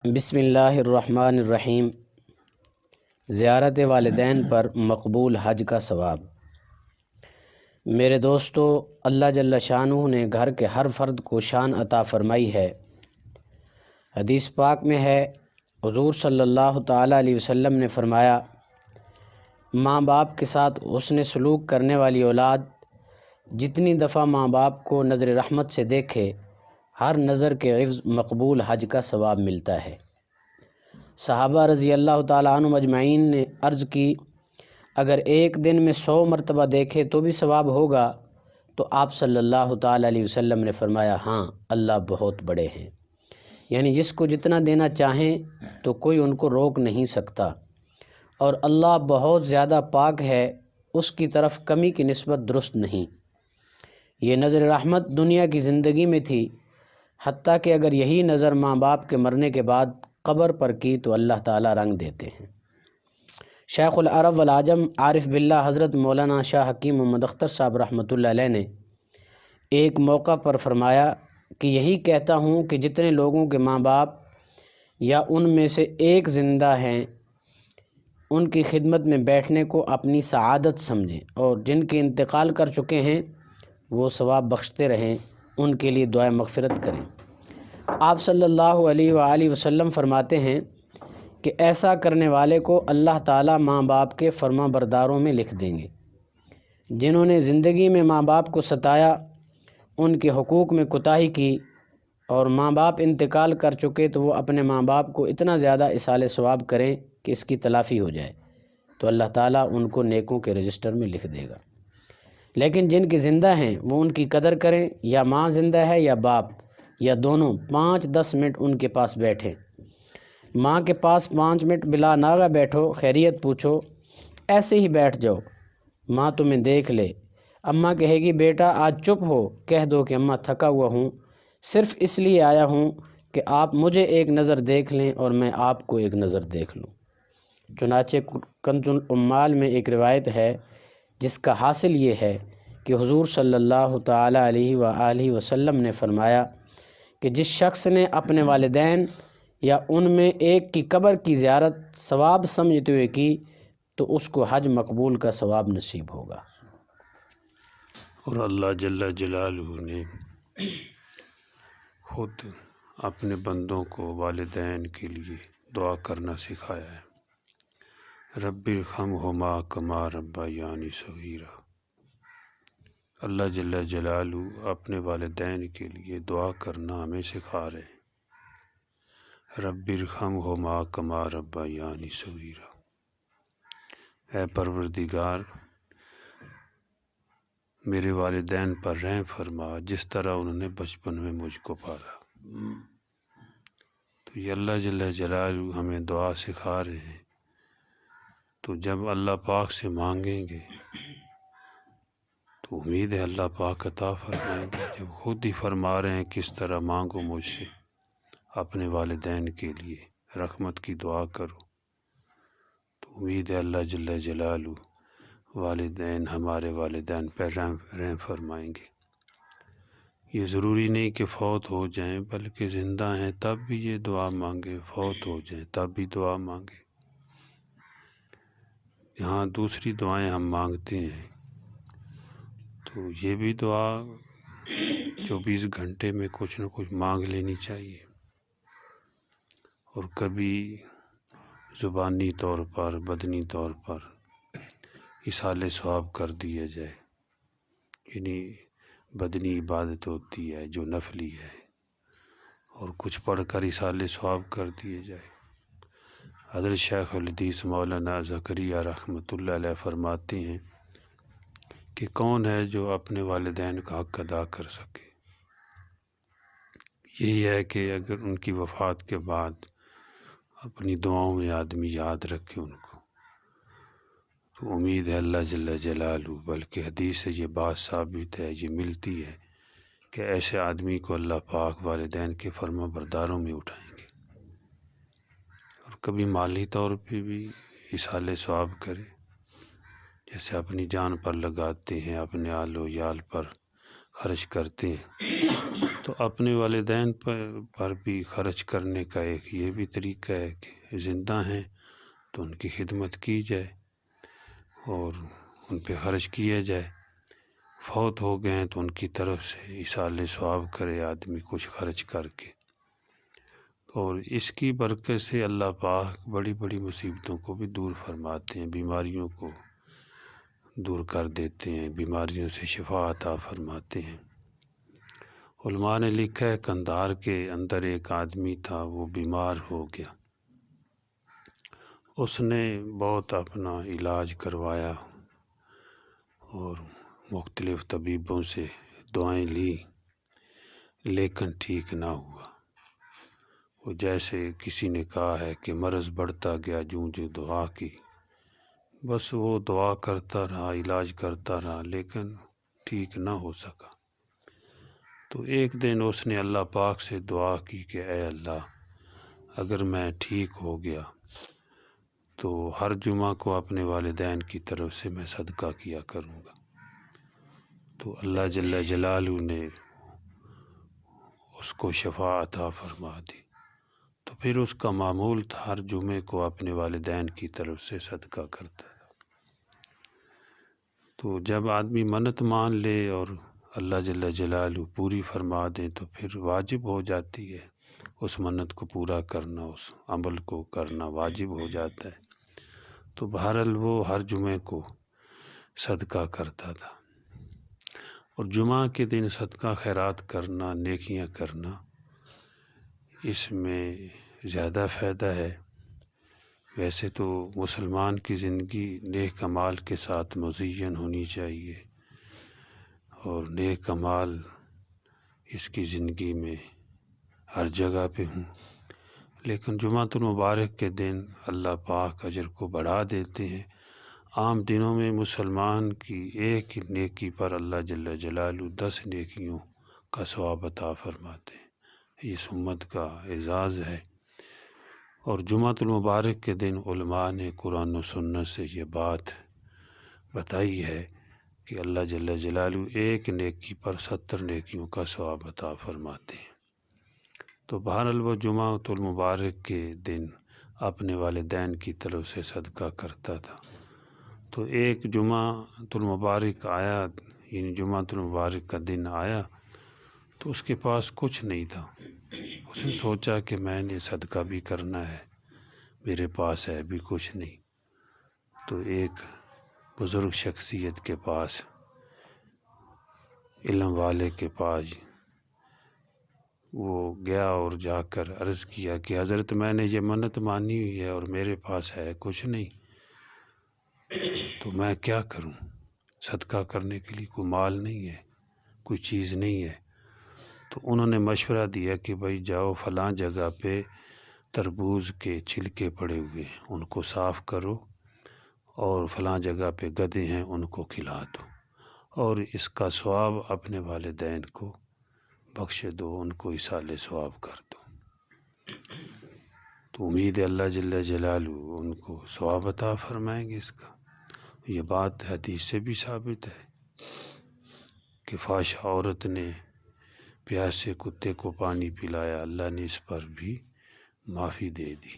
بسم اللہ الرحمن الرحیم۔ زیارت والدین پر مقبول حج کا ثواب۔ میرے دوستو، اللہ جل شانہ نے گھر کے ہر فرد کو شان عطا فرمائی ہے۔ حدیث پاک میں ہے، حضور صلی اللہ تعالیٰ علیہ وسلم نے فرمایا، ماں باپ کے ساتھ حسن سلوک کرنے والی اولاد جتنی دفعہ ماں باپ کو نظر رحمت سے دیکھے، ہر نظر کے عوض مقبول حج کا ثواب ملتا ہے۔ صحابہ رضی اللہ تعالیٰ عنہم اجمعین نے عرض کی، اگر ایک دن میں 100 مرتبہ دیکھے تو بھی ثواب ہوگا؟ تو آپ صلی اللہ تعالیٰ علیہ وسلم نے فرمایا، ہاں، اللہ بہت بڑے ہیں، یعنی جس کو جتنا دینا چاہیں تو کوئی ان کو روک نہیں سکتا، اور اللہ بہت زیادہ پاک ہے، اس کی طرف کمی کی نسبت درست نہیں۔ یہ نظر رحمت دنیا کی زندگی میں تھی، حتیٰ کہ اگر یہی نظر ماں باپ کے مرنے کے بعد قبر پر کی تو اللہ تعالیٰ رنگ دیتے ہیں۔ شیخ العرب والعجم عارف باللہ حضرت مولانا شاہ حکیم محمد اختر صاحب رحمۃ اللہ علیہ نے ایک موقع پر فرمایا کہ یہی کہتا ہوں کہ جتنے لوگوں کے ماں باپ یا ان میں سے ایک زندہ ہیں، ان کی خدمت میں بیٹھنے کو اپنی سعادت سمجھیں، اور جن کے انتقال کر چکے ہیں وہ ثواب بخشتے رہیں، ان کے لیے دعائے مغفرت کریں۔ آپ صلی اللہ علیہ وآلہ وسلم فرماتے ہیں کہ ایسا کرنے والے کو اللہ تعالیٰ ماں باپ کے فرما برداروں میں لکھ دیں گے۔ جنہوں نے زندگی میں ماں باپ کو ستایا، ان کے حقوق میں کوتاہی کی، اور ماں باپ انتقال کر چکے تو وہ اپنے ماں باپ کو اتنا زیادہ ایصال ثواب کریں کہ اس کی تلافی ہو جائے، تو اللہ تعالیٰ ان کو نیکوں کے رجسٹر میں لکھ دے گا۔ لیکن جن کے زندہ ہیں وہ ان کی قدر کریں، یا ماں زندہ ہے یا باپ یا دونوں، 5-10 منٹ ان کے پاس بیٹھیں۔ ماں کے پاس 5 منٹ بلا ناغہ بیٹھو، خیریت پوچھو، ایسے ہی بیٹھ جاؤ، ماں تمہیں دیکھ لے۔ اماں کہے گی، بیٹا آج چپ ہو، کہہ دو کہ اماں تھکا ہوا ہوں، صرف اس لیے آیا ہوں کہ آپ مجھے ایک نظر دیکھ لیں اور میں آپ کو ایک نظر دیکھ لوں۔ چنانچہ کنز العمال میں ایک روایت ہے جس کا حاصل یہ ہے کہ حضور صلی اللہ تعالیٰ علیہ وآلہ وسلم نے فرمایا کہ جس شخص نے اپنے والدین یا ان میں ایک کی قبر کی زیارت ثواب سمجھتے ہوئے کی تو اس کو حج مقبول کا ثواب نصیب ہوگا۔ اور اللہ جل جلالہ نے خود اپنے بندوں کو والدین کے لیے دعا کرنا سکھایا ہے، رب ارحمہما کما ربیانی صغیرا۔ اللہ جل جلالہ اپنے والدین کے لیے دعا کرنا ہمیں سکھا رہے ہیں، رب ارحمہما کما ربیانی صغیرا۔ اے پروردگار، میرے والدین پر رحم فرما جس طرح انہوں نے بچپن میں مجھ کو پالا۔ تو یہ اللہ جل جلالہ ہمیں دعا سکھا رہے ہیں، تو جب اللہ پاک سے مانگیں گے تو امید ہے اللہ پاک عطا فرمائیں گے۔ جب خود ہی فرما رہے ہیں کس طرح مانگو مجھ سے، اپنے والدین کے لیے رحمت کی دعا کرو، تو امید ہے اللہ جل جلالہ ہمارے والدین پر رحم فرمائیں گے۔ یہ ضروری نہیں کہ فوت ہو جائیں، بلکہ زندہ ہیں تب بھی یہ دعا مانگے، فوت ہو جائیں تب بھی دعا مانگے۔ یہاں دوسری دعائیں ہم مانگتے ہیں تو یہ بھی دعا 24 گھنٹے میں کچھ نہ کچھ مانگ لینی چاہیے، اور کبھی زبانی طور پر، بدنی طور پر ایصال ثواب کر دیا جائے، یعنی بدنی عبادت ہوتی ہے جو نفلی ہے، اور کچھ پڑھ کر ایصال ثواب کر دیے جائے۔ حضرت شیخ الحدیث مولانا زکریا رحمۃ اللہ علیہ فرماتے ہیں کہ کون ہے جو اپنے والدین کا حق ادا کر سکے؟ یہی ہے کہ اگر ان کی وفات کے بعد اپنی دعاؤں میں آدمی یاد رکھے ان کو، تو امید ہے اللہ جل جلالہ، بلکہ حدیث سے یہ بات ثابت ہے، یہ ملتی ہے کہ ایسے آدمی کو اللہ پاک والدین کے فرما برداروں میں اٹھائیں گے۔ اور کبھی مالی طور پہ بھی ایصال ثواب کرے، جیسے اپنی جان پر لگاتے ہیں، اپنے آل و عیال پر خرچ کرتے ہیں، تو اپنے والدین پر بھی خرچ کرنے کا ایک یہ بھی طریقہ ہے کہ زندہ ہیں تو ان کی خدمت کی جائے اور ان پہ خرچ کیا جائے، فوت ہو گئے ہیں تو ان کی طرف سے ایصال ثواب کرے آدمی کچھ خرچ کر کے، اور اس کی برکت سے اللہ پاک بڑی بڑی مصیبتوں کو بھی دور فرماتے ہیں، بیماریوں کو دور کر دیتے ہیں، بیماریوں سے شفا عطا فرماتے ہیں۔ علماء نے لکھا ہے قندھار کے اندر ایک آدمی تھا، وہ بیمار ہو گیا، اس نے بہت اپنا علاج کروایا اور مختلف طبیبوں سے دعائیں لی، لیکن ٹھیک نہ ہوا۔ وہ جیسے کسی نے کہا ہے کہ مرض بڑھتا گیا جوں جوں دعا کی، بس وہ دعا کرتا رہا، علاج کرتا رہا، لیکن ٹھیک نہ ہو سکا۔ تو ایک دن اس نے اللہ پاک سے دعا کی کہ اے اللہ، اگر میں ٹھیک ہو گیا تو ہر جمعہ کو اپنے والدین کی طرف سے میں صدقہ کیا کروں گا۔ تو اللہ جل جلالہ نے اس کو شفا عطا فرما دی، تو پھر اس کا معمول تھا ہر جمعے کو اپنے والدین کی طرف سے صدقہ کرتا تھا۔ تو جب آدمی منت مان لے اور اللہ جل جلالہ پوری فرما دیں تو پھر واجب ہو جاتی ہے، اس منت کو پورا کرنا، اس عمل کو کرنا واجب ہو جاتا ہے۔ تو بہرحال وہ ہر جمعے کو صدقہ کرتا تھا، اور جمعہ کے دن صدقہ خیرات کرنا، نیکیاں کرنا، اس میں زیادہ فائدہ ہے۔ ویسے تو مسلمان کی زندگی نیک اعمال کے ساتھ مزین ہونی چاہیے، اور نیک اعمال اس کی زندگی میں ہر جگہ پہ ہوں، لیکن جمعۃ المبارک کے دن اللہ پاک اجر کو بڑھا دیتے ہیں۔ عام دنوں میں مسلمان کی ایک نیکی پر اللہ جل جلالہ 10 نیکیوں کا ثواب عطا فرماتے ہیں، اس امت کا اعزاز ہے۔ اور جمعۃ المبارک کے دن علماء نے قرآن و سنت سے یہ بات بتائی ہے کہ اللہ جل جلالہ ایک نیکی پر 70 نیکیوں کا ثواب عطا فرماتے ہیں۔ تو بہرحال وہ جمعۃ المبارک کے دن اپنے والدین کی طرف سے صدقہ کرتا تھا۔ تو ایک جمعۃ المبارک آیا، یعنی جمعۃ المبارک کا دن آیا تو اس کے پاس کچھ نہیں تھا۔ اس نے سوچا کہ میں نے صدقہ بھی کرنا ہے، میرے پاس ہے بھی کچھ نہیں۔ تو ایک بزرگ شخصیت کے پاس، علم والے کے پاس وہ گیا اور جا کر عرض کیا کہ حضرت میں نے یہ منت مانی ہوئی ہے اور میرے پاس ہے کچھ نہیں، تو میں کیا کروں؟ صدقہ کرنے کے لیے کوئی مال نہیں ہے، کوئی چیز نہیں ہے۔ تو انہوں نے مشورہ دیا کہ بھائی جاؤ فلاں جگہ پہ تربوز کے چھلکے پڑے ہوئے ہیں، ان کو صاف کرو، اور فلاں جگہ پہ گدھے ہیں ان کو کھلا دو، اور اس کا ثواب اپنے والدین کو بخش دو، ان کو ایصال ثواب کر دو۔ تو امید ہے اللہ جل جلالہ ان کو ثواب عطا فرمائیں گے اس کا۔ یہ بات حدیث سے بھی ثابت ہے کہ فحشہ عورت نے پیاسے کتے کو پانی پلایا، اللہ نے اس پر بھی معافی دے دی۔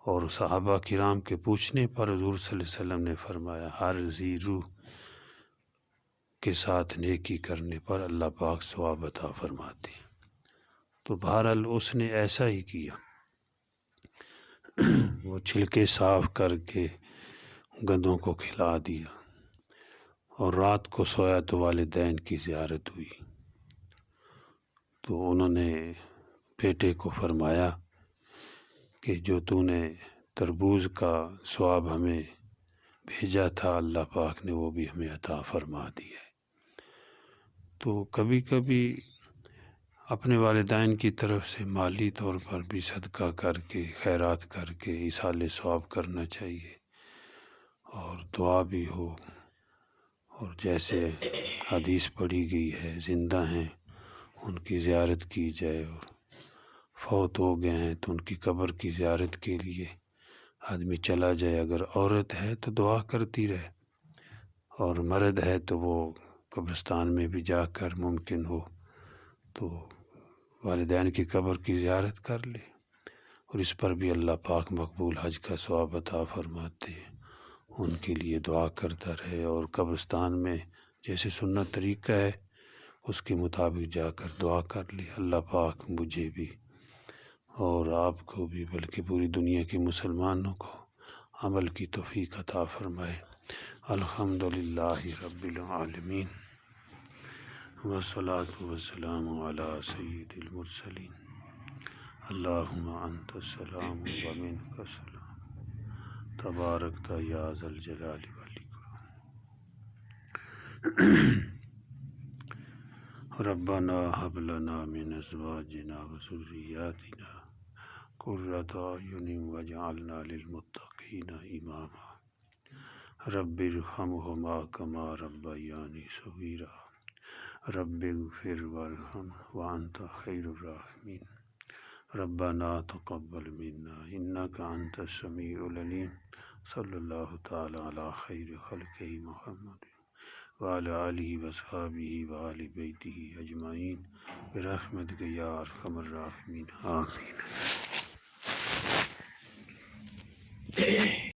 اور صحابہ کرام کے پوچھنے پر حضور صلی اللہ علیہ وسلم نے فرمایا ہر ذی روح کے ساتھ نیکی کرنے پر اللہ پاک ثواب عطا فرماتے ہیں۔ تو بہرحال اس نے ایسا ہی کیا، وہ چھلکے صاف کر کے گدھوں کو کھلا دیا، اور رات کو سویا تو والدین کی زیارت ہوئی۔ تو انہوں نے بیٹے کو فرمایا کہ جو تو نے تربوز کا ثواب ہمیں بھیجا تھا، اللہ پاک نے وہ بھی ہمیں عطا فرما دیا ہے۔ تو کبھی کبھی اپنے والدین کی طرف سے مالی طور پر بھی صدقہ کر کے، خیرات کر کے ایصال ثواب کرنا چاہیے، اور دعا بھی ہو، اور جیسے حدیث پڑھی گئی ہے زندہ ہیں ان کی زیارت کی جائے، اور فوت ہو گئے ہیں تو ان کی قبر کی زیارت کے لیے آدمی چلا جائے۔ اگر عورت ہے تو دعا کرتی رہے، اور مرد ہے تو وہ قبرستان میں بھی جا کر ممکن ہو تو والدین کی قبر کی زیارت کر لے، اور اس پر بھی اللہ پاک مقبول حج کا ثواب عطا فرماتے ہیں، ان کے لیے دعا کرتا رہے، اور قبرستان میں جیسے سنت طریقہ ہے اس کے مطابق جا کر دعا کر لے۔ اللہ پاک مجھے بھی اور آپ کو بھی، بلکہ پوری دنیا کے مسلمانوں کو عمل کی توفیق عطا فرمائے۔ الحمدللہ رب العالمین، والصلاة والسلام علی سید المرسلین۔ اللہم انت السلام و منک السلام، تبارکت یا ذا الجلال والاکرام۔ ربنا هب لنا من ازواجنا وذریاتنا قرۃ اعین واجعلنا للمتقین اماما۔ رب ارحمہما کما ربیانی صغیرا۔ رب اغفر وارحم وانت خیر الراحمین۔ ربنا تقبل منا انک انت السمیع العلیم۔ صلی اللہ تعالی علی خیر خلقہ محمد وعلی آلہ واصحابہ وآل بیتہ اجمعین برحمتک یا ارحم الراحمین، آمین۔